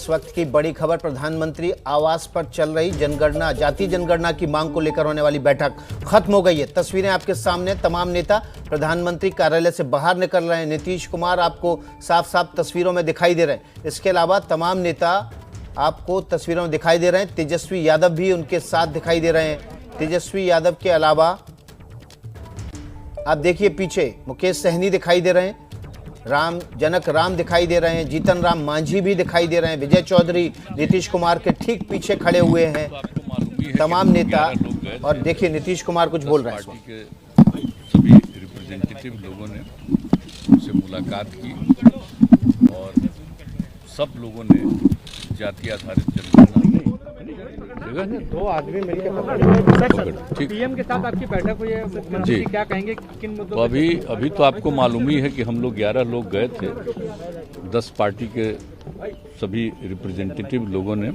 इस वक्त की बड़ी खबर, प्रधानमंत्री आवास पर चल रही जनगणना, जातीय जनगणना की मांग को लेकर होने वाली बैठक खत्म हो गई है। तस्वीरें आपके सामने, तमाम नेता प्रधानमंत्री कार्यालय से बाहर निकल रहे हैं। नीतीश कुमार आपको साफ साफ तस्वीरों में दिखाई दे रहे हैं। इसके अलावा तमाम नेता आपको तस्वीरों में दिखाई दे रहे हैं। तेजस्वी यादव भी उनके साथ दिखाई दे रहे हैं। तेजस्वी यादव के अलावा आप देखिए पीछे मुकेश सहनी दिखाई दे रहे हैं, जनक राम दिखाई दे रहे हैं, जीतन राम मांझी भी दिखाई दे रहे हैं, विजय चौधरी नीतीश कुमार के ठीक पीछे खड़े हुए हैं, तमाम नेता। और देखिए नीतीश कुमार कुछ बोल रहे हैं। पार्टी के सभी रिप्रेजेंटेटिव लोगों ने उनसे मुलाकात की और सब लोगों ने जाति आधारित जनगणना दो आदमी मिलकर पीएम के साथ आपकी बैठक हुई है, मुख्यमंत्री क्या कहेंगे किन मुद्दों तो अभी तो आपको मालूम ही है कि हम लोग 11 लोग गए थे। 10 पार्टी के सभी रिप्रेजेंटेटिव लोगों ने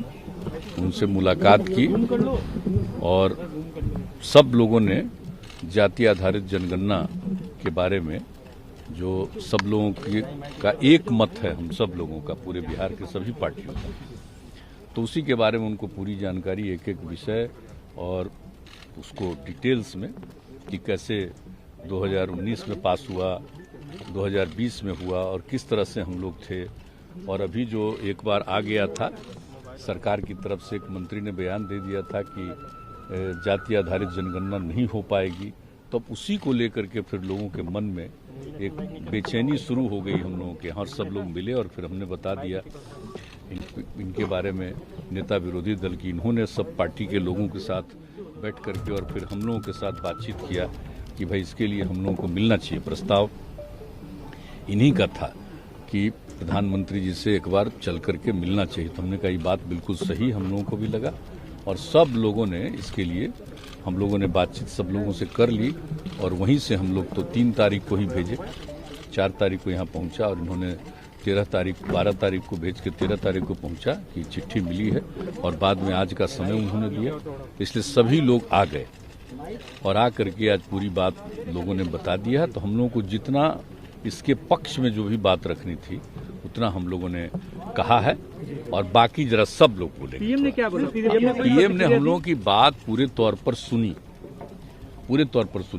उनसे मुलाकात की और सब लोगों ने जाति आधारित जनगणना के बारे में जो सब लोगों का एक मत है, हम सब लोगों का, पूरे बिहार के सभी पार्टियों का, तो उसी के बारे में उनको पूरी जानकारी, एक एक विषय और उसको डिटेल्स में कि कैसे 2019 में पास हुआ, 2020 में हुआ और किस तरह से हम लोग थे। और अभी जो एक बार आ गया था, सरकार की तरफ से एक मंत्री ने बयान दे दिया था कि जाति आधारित जनगणना नहीं हो पाएगी, तो अब उसी को लेकर के फिर लोगों के मन में एक बेचैनी शुरू हो गई हम लोगों के यहाँ। सब लोग मिले और फिर हमने बता दिया इनके बारे में, नेता विरोधी दल की, इन्होंने सब पार्टी के लोगों के साथ बैठ करके और फिर हम लोगों के साथ बातचीत किया कि भाई इसके लिए हम लोगों को मिलना चाहिए। प्रस्ताव इन्हीं का था कि प्रधानमंत्री जी से एक बार चल करके मिलना चाहिए। तो हमने कहा ये बात बिल्कुल सही हम लोगों को भी लगा और सब लोगों ने इसके लिए, हम लोगों ने बातचीत सब लोगों से कर ली और वहीं से हम लोग तो 3 तारीख को ही भेजे, 4 तारीख को यहाँ पहुँचा और इन्होंने 12 तारीख को भेज के 13 तारीख को पहुंचा कि चिट्ठी मिली है और बाद में आज का समय उन्होंने दिया। इसलिए सभी लोग आ गए और आ करके आज पूरी बात लोगों ने बता दिया है। तो हम लोगों को जितना इसके पक्ष में जो भी बात रखनी थी उतना हम लोगों ने कहा है और बाकी जरा सब लोग बोले। पीएम ने क्या बोला? पीएम ने हम लोगों की बात पूरे तौर पर सुनी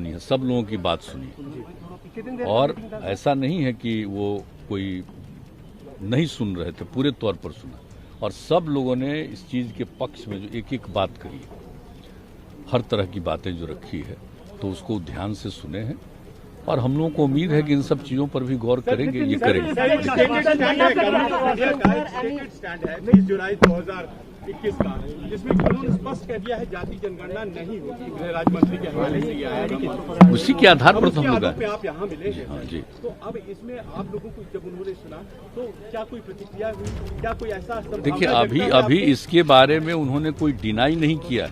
है, सब लोगों की बात सुनी और ऐसा नहीं है कि वो कोई नहीं सुन रहे थे, पूरे तौर पर सुना और सब लोगों ने इस चीज के पक्ष में जो एक एक बात करी है, हर तरह की बातें जो रखी है, तो उसको ध्यान से सुने हैं और हम लोगों को उम्मीद है कि इन सब चीजों पर भी गौर करेंगे, ये करेंगे। 20 जुलाई 2021 का, जिसमें उन्होंने स्पष्ट कह दिया है जाति जनगणना नहीं होगी। गृह राज्य मंत्री के हवाले से ये आया, उसी के आधार पर हम लोग आप यहाँ मिले हैं। हाँ जी। तो अब इसमें आप लोगों को जब उन्होंने सुना तो क्या कोई प्रतिक्रिया हुई, क्या कोई ऐसा? देखिए अभी इसके बारे में उन्होंने कोई डिनाई नहीं किया,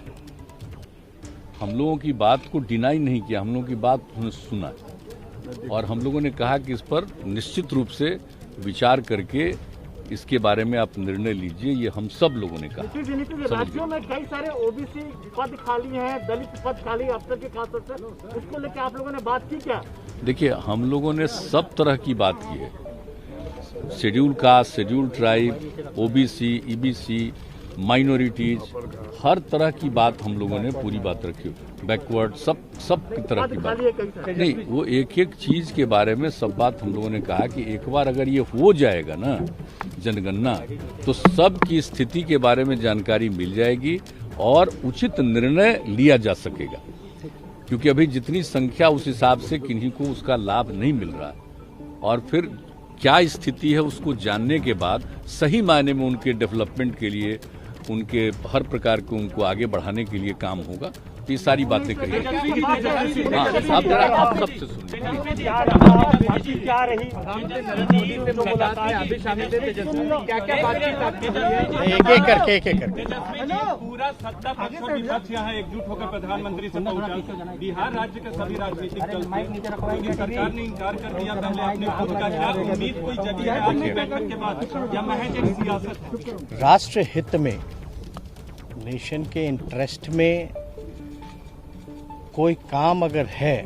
हम लोगों की बात को डिनाई नहीं किया, हम लोगों की बात उन्होंने सुना और हम लोगों ने कहा कि इस पर निश्चित रूप से विचार करके इसके बारे में आप निर्णय लीजिए, ये हम सब लोगों ने कहा। राज्यों में कई सारे ओबीसी पद खाली हैं, दलित पद खाली, अफसर के खास तौर से उसको लेकर आप लोगों ने बात की क्या? देखिए हम लोगों ने सब तरह की बात की है, schedule caste, schedule tribe, OBC, EBC, minorities, हर तरह की बात हम लोगों ने पूरी बात रखी, बैकवर्ड, सब की तरह की बात नहीं, वो एक एक चीज के बारे में सब बात हम लोगों ने कहा कि एक बार अगर ये हो जाएगा ना जनगणना, तो सब की स्थिति के बारे में जानकारी मिल जाएगी और उचित निर्णय लिया जा सकेगा, क्योंकि अभी जितनी संख्या उस हिसाब से किन्हीं को उसका लाभ नहीं मिल रहा और फिर क्या स्थिति है उसको जानने के बाद सही मायने में उनके डेवलपमेंट के लिए, उनके हर प्रकार को उनको आगे बढ़ाने के लिए काम होगा। तो ये सारी बातें कही। हाँ, आप जरा आप सबसे सुनिए। एक करके पूरा सत्ता पक्ष और विपक्ष यहाँ एकजुट होकर प्रधानमंत्री से पहुंचा। बिहार राज्य के सभी राजनीतिक दल, क्योंकि सरकार ने इनकार कर दिया पहले अपने खुद का, क्या उम्मीद कोई जगी है आज की बैठक के बाद या महज एक सियासत है? राष्ट्र हित में, नेशन के इंटरेस्ट में कोई काम अगर है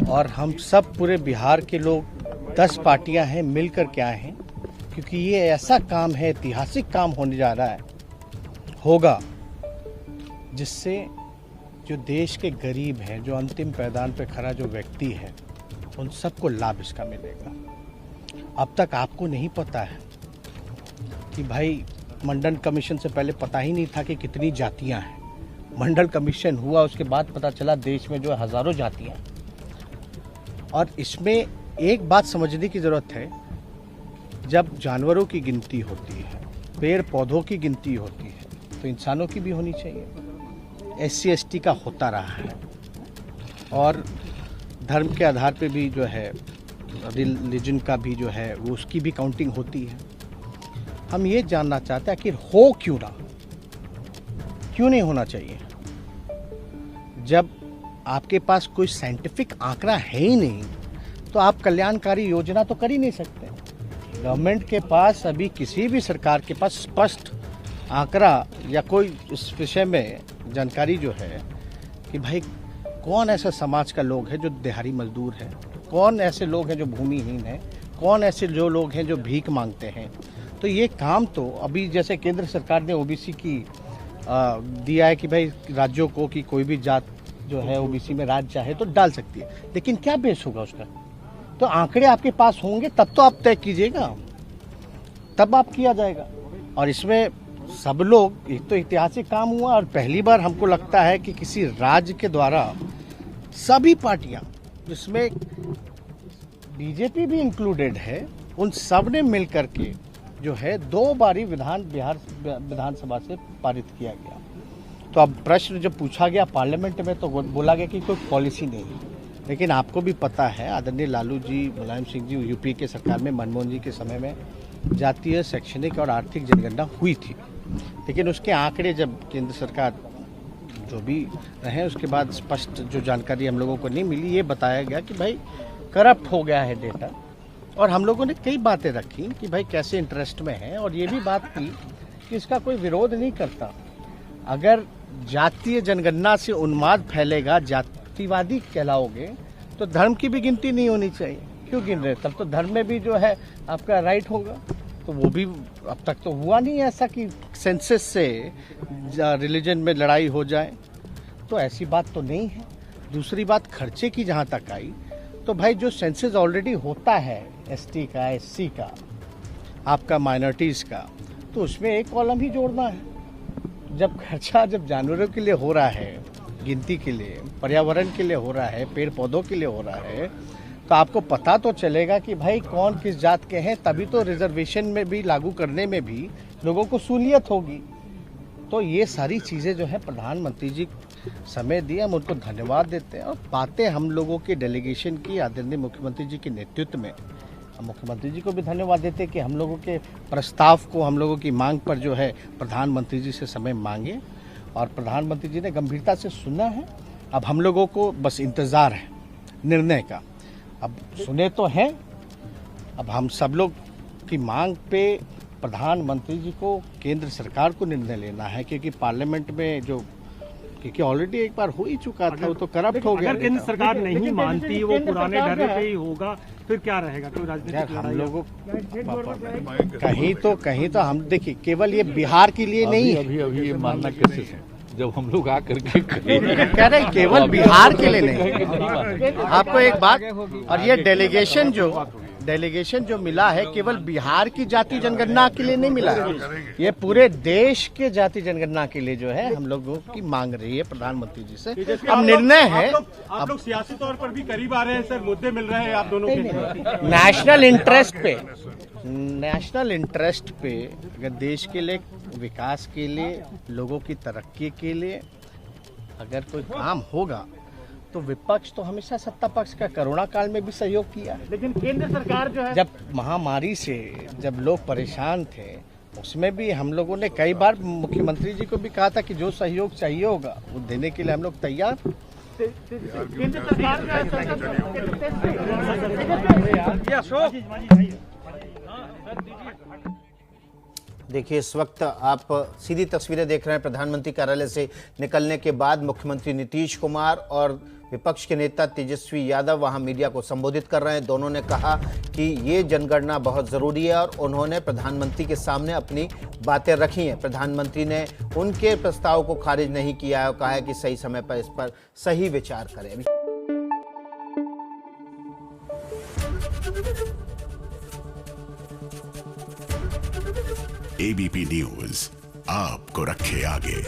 और हम सब पूरे बिहार के लोग 10 पार्टियां हैं मिलकर के आए हैं, क्योंकि ये ऐसा काम है, ऐतिहासिक काम होने जा रहा है, होगा, जिससे जो देश के गरीब हैं, जो अंतिम पैदान पे खड़ा जो व्यक्ति है, उन सबको लाभ इसका मिलेगा। अब तक आपको नहीं पता है कि भाई मंडल कमीशन से पहले पता ही नहीं था कि कितनी जातियां हैं। मंडल कमीशन हुआ, उसके बाद पता चला देश में जो हज़ारों जातियां हैं। और इसमें एक बात समझने की ज़रूरत है, जब जानवरों की गिनती होती है, पेड़ पौधों की गिनती होती है, तो इंसानों की भी होनी चाहिए। SC ST का होता रहा है, और धर्म के आधार पे भी जो है, रिलीजन का भी जो है, वो उसकी भी काउंटिंग होती है। हम ये जानना चाहते हैं कि हो क्यों ना, क्यों नहीं होना चाहिए। जब आपके पास कोई साइंटिफिक आंकड़ा है ही नहीं, तो आप कल्याणकारी योजना तो कर ही नहीं सकते। गवर्नमेंट के पास अभी, किसी भी सरकार के पास स्पष्ट आंकड़ा या कोई इस विषय में जानकारी जो है कि भाई कौन ऐसा समाज का लोग है जो दिहाड़ी मजदूर है, कौन ऐसे लोग हैं जो भूमिहीन हैं, कौन ऐसे जो लोग हैं जो भीख मांगते हैं। तो ये काम तो अभी जैसे केंद्र सरकार ने OBC की दिया है कि भाई राज्यों को कि कोई भी जात जो है OBC में राज्य चाहे तो डाल सकती है, लेकिन क्या बेस होगा उसका? तो आंकड़े आपके पास होंगे तब तो आप तय कीजिएगा, तब आप किया जाएगा। और इसमें सब लोग, एक तो ऐतिहासिक काम हुआ, और पहली बार हमको लगता है कि किसी राज्य के द्वारा सभी पार्टियां, जिसमें BJP भी इंक्लूडेड है, उन सब ने मिल करके जो है 2 बारी बिहार विधानसभा से पारित किया गया। तो अब प्रश्न जब पूछा गया पार्लियामेंट में, तो बोला गया कि कोई पॉलिसी नहीं है। लेकिन आपको भी पता है, आदरणीय लालू जी, मुलायम सिंह जी, UP के सरकार में, मनमोहन जी के समय में जातीय, शैक्षणिक और आर्थिक जनगणना हुई थी। लेकिन उसके आंकड़े जब केंद्र सरकार जो भी रहे, उसके बाद स्पष्ट जो जानकारी हम लोगों को नहीं मिली, ये बताया गया कि भाई करप्ट हो गया है डेटा। और हम लोगों ने कई बातें रखी कि भाई कैसे इंटरेस्ट में है, और ये भी बात की कि इसका कोई विरोध नहीं करता। अगर जातीय जनगणना से उन्माद फैलेगा, जातिवादी कहलाओगे, तो धर्म की भी गिनती नहीं होनी चाहिए। क्यों गिन रहे? तब तो धर्म में भी जो है आपका राइट होगा। तो वो भी अब तक तो हुआ नहीं ऐसा कि सेंसस से रिलीजन में लड़ाई हो जाए, तो ऐसी बात तो नहीं है। दूसरी बात, खर्चे की जहाँ तक आई, तो भाई जो सेंसस ऑलरेडी होता है ST का, SC का, आपका माइनॉरिटीज़ का, तो उसमें एक कॉलम ही जोड़ना है। जब खर्चा जब जानवरों के लिए हो रहा है, गिनती के लिए, पर्यावरण के लिए हो रहा है, पेड़ पौधों के लिए हो रहा है, तो आपको पता तो चलेगा कि भाई कौन किस जात के हैं, तभी तो रिजर्वेशन में भी लागू करने में भी लोगों को सहूलियत होगी। तो ये सारी चीज़ें जो है प्रधानमंत्री जी समय दिए, हम उनको धन्यवाद देते हैं। और बातें हम लोगों के डेलीगेशन की आदरणीय मुख्यमंत्री जी के नेतृत्व में, हम मुख्यमंत्री जी को भी धन्यवाद देते हैं कि हम लोगों के प्रस्ताव को, हम लोगों की मांग पर जो है प्रधानमंत्री जी से समय मांगे, और प्रधानमंत्री जी ने गंभीरता से सुना है। अब हम लोगों को बस इंतज़ार है निर्णय का। अब सुने तो हैं, अब हम सब लोग की मांग पे प्रधानमंत्री जी को, केंद्र सरकार को निर्णय लेना है, क्योंकि पार्लियामेंट में जो, क्योंकि ऑलरेडी एक बार हो ही चुका था, वो तो करप्ट हो गया। अगर केंद्र सरकार नहीं मानती, वो पुराने ढर्रे पे ही होगा, फिर क्या रहेगा? कोई राजनीतिक हम लोगों कहीं तो हम देखिए, केवल ये बिहार के लिए नहीं है। अभी ये मानना कैसे है, जब हम लोग आकर के कह रहे केवल बिहार के लिए नहीं। आपको एक बात, और ये डेलीगेशन जो मिला है, केवल बिहार की जाति जनगणना के लिए नहीं मिला है, ये पूरे देश के जाति जनगणना के लिए जो है हम लोगों की मांग रही है प्रधानमंत्री जी से। अब निर्णय है, आप लोग सियासी तौर पर भी करीब आ रहे हैं सर, मुद्दे मिल रहे हैं आप दोनों के। नेशनल इंटरेस्ट पे अगर देश के लिए, विकास के लिए, लोगों की तरक्की के लिए अगर कोई काम होगा, तो विपक्ष तो हमेशा सत्ता पक्ष का कोरोना काल में भी सहयोग किया है। लेकिन केंद्र सरकार जो है, जब महामारी से जब लोग परेशान थे, उसमें भी हम लोगों ने कई बार मुख्यमंत्री जी को भी कहा था कि जो सहयोग चाहिए होगा वो देने के लिए हम लोग तैयार। केंद्र सरकार का देखिए, इस वक्त आप सीधी तस्वीरें देख रहे हैं प्रधानमंत्री कार्यालय से निकलने के बाद मुख्यमंत्री नीतीश कुमार और विपक्ष के नेता तेजस्वी यादव वहां मीडिया को संबोधित कर रहे हैं। दोनों ने कहा कि ये जनगणना बहुत ज़रूरी है और उन्होंने प्रधानमंत्री के सामने अपनी बातें रखी हैं। प्रधानमंत्री ने उनके प्रस्ताव को खारिज नहीं किया है और कहा है कि सही समय पर इस पर सही विचार करें। एबीपी न्यूज आपको रखे आगे।